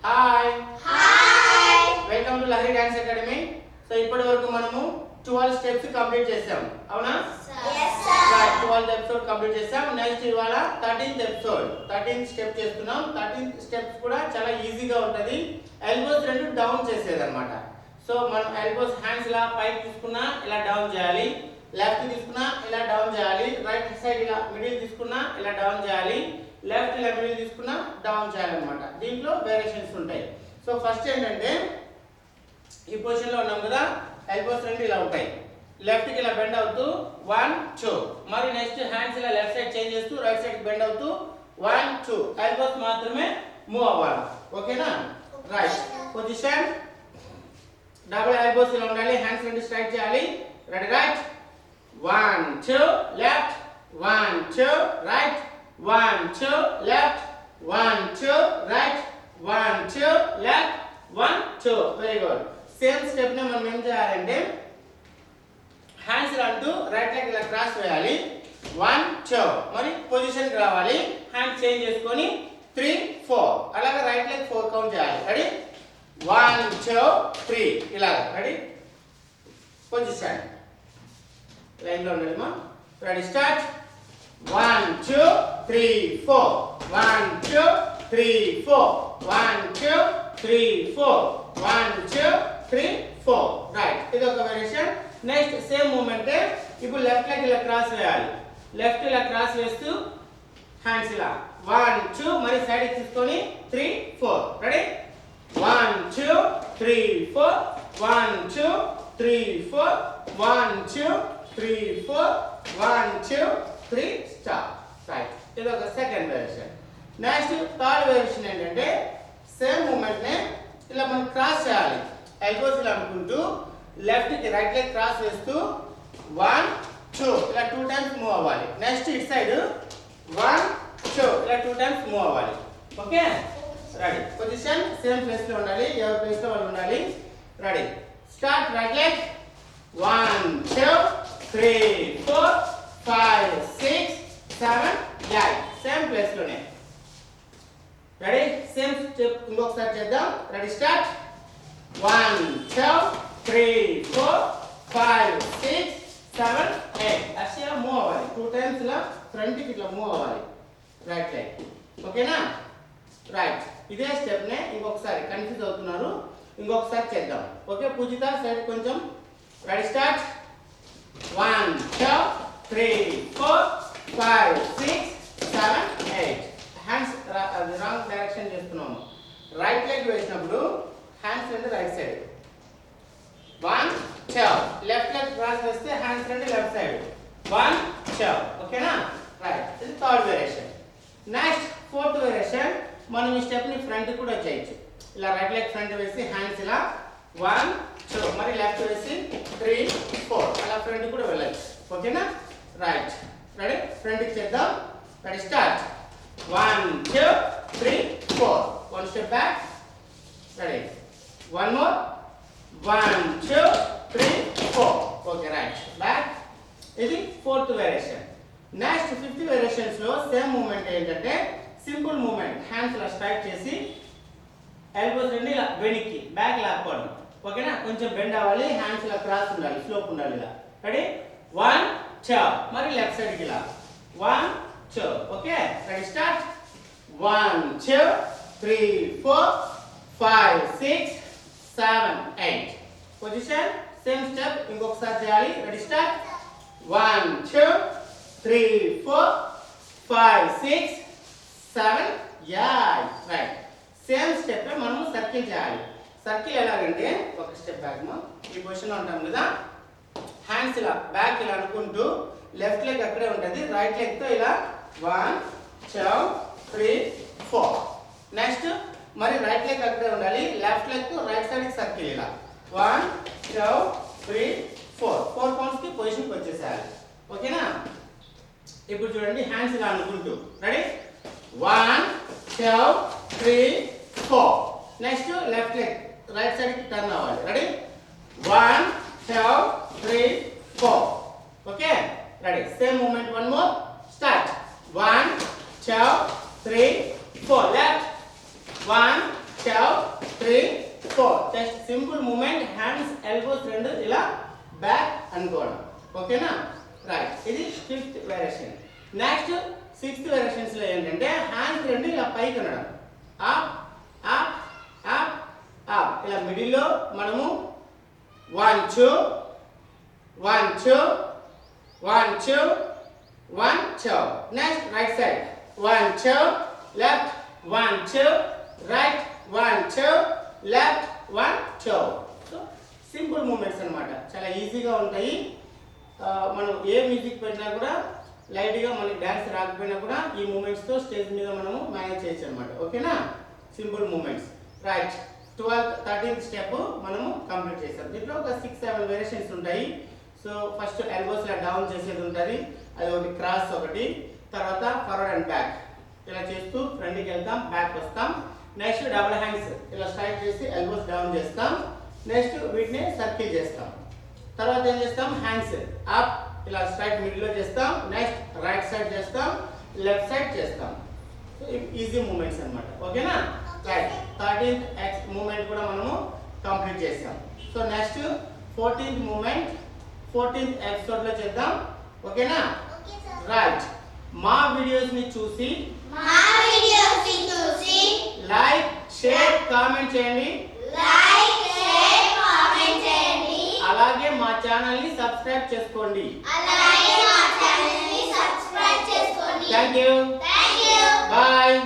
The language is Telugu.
Hi hi welcome to Lahari dance academy. So ఇప్పటి వరకు మనము 12 స్టెప్స్ కంప్లీట్ చేసాం, అవునా? yes sir 12th episode complete చేసాం. నెక్స్ట్ ఇవాళ 13th ఎపిసోడ్ 13th స్టెప్ చేస్తున్నాం. 13th స్టెప్స్ కూడా చాలా ఈజీగా ఉంటది. ఎల్బోస్ రెండు డౌన్ చేసేదన్నమాట. సో మనం ఎల్బోస్ హ్యాండ్స్ ఇలా పైకి తీసుకున్నా ఇలా డౌన్ చేయాలి, లెఫ్ట్ తీసుకున్నా ఇలా డౌన్ చేయాలి, రైట్ సైడ్ ఇలా మిడిల్ తీసుకున్నా ఇలా డౌన్ చేయాలి, లెఫ్ట్ ఇలా మిడిల్ తీసుకున్నా డౌన్ చేయాలన్నమాట. దీంట్లో వేరియేషన్స్ ఉంటాయి. సో ఫస్ట్ ఏంటంటే ఈ పొజిషన్ లో ఉన్నాం కదా, ఎల్బోస్ రెండు ఇలా ఉంటాయి. లెఫ్ట్ కి ఇలా బెండ్ అవుతూ 1 2, మరి నెక్స్ట్ హ్యాండ్స్ ఇలా లెఫ్ట్ సైడ్ చేంజ్ చేస్తూ రైట్ సైడ్ కి బెండ్ అవుతూ 1 2, ఎల్బోస్ మాత్రమే మూవ్ అవ్వాలి. ఓకేనా? రైట్ పొజిషన్, డబుల్ ఎల్బోస్ ఇలా ఉండాలి, హ్యాండ్స్ రెండు స్ట్రైట్ చేయాలి. Ready right 1 2 left 1 2 right 1 2 left 1 2 right 1 2 left 1 2. Very good. Same step ని మనం ఏం చేయాలంటే హ్యాండ్స్ ఇలా అంటూ రైట్ లెగ్ ఇలా క్రాస్ వేయాలి. 1 2, మరి పొజిషన్ కి రావాలి, హ్యాండ్ చేంజ్ చేసుకొని 3 4, అలాగే రైట్ లెగ్ 4 కౌంట్ చేయాలి. రెడీ 1 2 3 ఇలా. రెడీ పొజిషన్ లైన్ లో ఉండాలి మా. Ready start 1 2 3 4 1 2 3 4 1 2 3 4 1 2 3 4. రైట్, ఇది ఒక వేరియేషన్. నెక్స్ట్ సేమ్ మూమెంట్, ఇప్పుడు లెఫ్ట్ లెగ్ ఇలా క్రాస్ వేయాలి. లెఫ్ట్ ఇలా క్రాస్ వేస్తూ హ్యాండ్స్ ఇలా 1 2, మరి సైడ్ తీసుకొని 3 4. Ready 1 2 3 4 1 2 3 4 1 2 3 4 1 2 3 stop. రైట్, ఇది ఒక second variation. Next third variation ఏంటంటే సేమ్ మూమెంట్ నే ఇలా మనం క్రాస్ చేయాలి. ఎల్బోస్ ఇలా అనుకుంటూ లెఫ్ట్ కి రైట్ లెగ్ క్రాస్ వేస్తూ 1 2 ఇలా 2 టైమ్స్ మూవ్ అవ్వాలి. నెక్స్ట్ ఇట్ సైడ్ 1 2 ఇలా 2 టైమ్స్ మూవ్ అవ్వాలి. Okay? Ready position same place లో ఉండాలి, ఎవరి ప్లేస్ లో వాళ్ళు ఉండాలి. Ready start. Right leg 1 2 3 4 5 6 7 8, same place లోనే. రెడీ సేమ్ స్టెప్ ఇంకొకసారి చేద్దాం. Ready start 1 2 3 4 5 6 7 8. అలా మూవ్ అవ్వాలి. 2 టైమ్స్ ఇలా ఫ్రంట్ కి ఇట్లా మూవ్ అవ్వాలి రైట్ లెగ్. ఓకేనా? రైట్, ఇదే స్టెప్ నే ఇంకొకసారి కన్ఫ్యూజ్ అవుతున్నారు, ఇంకొకసారి చేద్దాం. ఓకే, పూజిత సైడ్ కొంచెం. Ready start 1 2 3 4 5 6 7 8. Hands wrong direction చేస్తున్నాము. రైట్ లెగ్ వేసినప్పుడు హ్యాండ్స్ రెండు right side 1 2, left leg cross వేస్తే హ్యాండ్స్ రెండు లెఫ్ట్ సైడ్ 1 2. ఓకేనా? రైట్, ఇది third variation. Next fourth variation, మనం ఈ స్టెప్ ని ఫ్రంట్ కూడా చేయొచ్చు. ఇలా రైట్ లెగ్ ఫ్రంట్ వేసి హ్యాండ్స్ ఇలా 1 2, మరి లెఫ్ట్ వేసి 3 4, అలా ఫ్రంట్ కూడా వెళ్ళచ్చు. ఓకేనా? రైట్, రెడీ ఫ్రంట్ కి చేద్దాం. Ready start 1 2 3 4, 1 step back. Ready 1 more 1 2 3 4. Okay, right back. ఇది fourth variation. Next fifth variations లో సేమ్ మూమెంట్ ఏంటంటే సింపుల్ మూమెంట్, హ్యాండ్స్ ఇలా స్ట్రైట్ చేసి ఎల్బోస్ రెండు ఇలా వెనక్కి బ్యాక్ లాక్కోవడం. ఓకేనా? కొంచెం బెండ్ అవ్వాలి, హ్యాండ్స్ ఇలా క్రాస్ ఉండాలి, స్లోప్ ఉండాలి ఇలా. రెడీ 1 2, మరి లెఫ్ట్ సైడ్ కి ఇలా 1 2. Okay, ready start 1 2 3 4 5 6 7 8. Position same step ఇంకొకసారి చేయాలి. Ready start 1 2 3 4 5 6 7 8. Right, same step మనం సర్కిల్ చేయాలి. సర్కిల్ ఎలాగంటే ఒక స్టెప్ బ్యాక్ ఈ పొజిషన్ లో ఉంటాం కదా, హ్యాండ్స్ ఇలా బ్యాక్ ఇలా అనుకుంటూ లెఫ్ట్ లెగ్ అక్కడే ఉంటుంది, రైట్ లెగ్ తో ఇలా 1 2 3 4. నెక్స్ట్ మరి రైట్ లెగ్ అక్కడే ఉండాలి, లెఫ్ట్ లెగ్ తో రైట్ సైడ్ కి సర్కిల్ ఇలా 1 2 3 4. 4 కౌంట్స్ కి పొజిషన్ కి వచ్చేసేయాలి. ఓకేనా? ఇప్పుడు చూడండి హ్యాండ్స్ ఇలా అనుకుంటూ. Ready 1 2 3 4. Next left leg right side కి టర్న్ అవ్వాలి. Ready 1 2 3 4. Okay, ready same moment. 1 more start 1 2 3 4. Left 1 షవ్ 3 4 just simple moment hands elbows రెండు ఇలా బ్యాక్ అనుకోవడం ఓకేనా రైట్ ఇది 5th variation next 6th variations లో ఏంటంటే హ్యాండ్స్ రెండు ఇలా పైకి అనడం అప్ అప్ అప్ అప్ ఇలా మిడిల్ లో మనము 1 2 1 2 1 2 1 2 next right side 1 2 left 1 2 right 1 2 left 1 2 so simple moments అన్నమాట చాలా ఈజీగా ఉంటాయి మనం ఏ మ్యూజిక్ పెట్టినా కూడా లైట్గా మనకి డ్యాన్స్ రాకపోయినా కూడా ఈ మూమెంట్స్తో స్టేజ్ మీద మనము మేనేజ్ చేయొచ్చు అనమాట ఓకేనా simple moments right 12th 13th step మనము కంప్లీట్ చేసాం దీంట్లో ఒక 6-7 వేరియేషన్స్ ఉంటాయి సో ఫస్ట్ ఎల్బోస్ లా డౌన్ చేసేది ఉంటుంది అది ఒకటి క్రాస్ ఒకటి తర్వాత ఫార్వర్డ్ అండ్ బ్యాక్ ఇలా చేస్తూ ఫ్రంట్కి వెళ్తాం బ్యాక్ వస్తాం నెక్స్ట్ డబుల్ హ్యాండ్స్ ఇలా స్ట్రైట్ చేసి ఎల్బోస్ డౌన్ చేస్తాం నెక్స్ట్ వీటిని సర్కిల్ చేస్తాం తర్వాత ఏం చేస్తాం హ్యాండ్స్ అప్ ఇలా స్ట్రైట్ మిడిల్లో చేస్తాం నెక్స్ట్ రైట్ సైడ్ చేస్తాం లెఫ్ట్ సైడ్ చేస్తాం సో ఈజీ మూమెంట్స్ అన్నమాట ఓకేనా రైట్ 13th ఎక్స్ మూమెంట్ కూడా మనము కంప్లీట్ చేస్తాం so next 14th moment 14th episode లో చేద్దాం ఓకేనా రైట్ మా వీడియోస్ ని చూసి లైక్ షేర్ కామెంట్ చేయండి అలాగే మా ఛానల్ ని సబ్స్క్రైబ్ చేసుకోండి థ్యాంక్ యూ బాయ్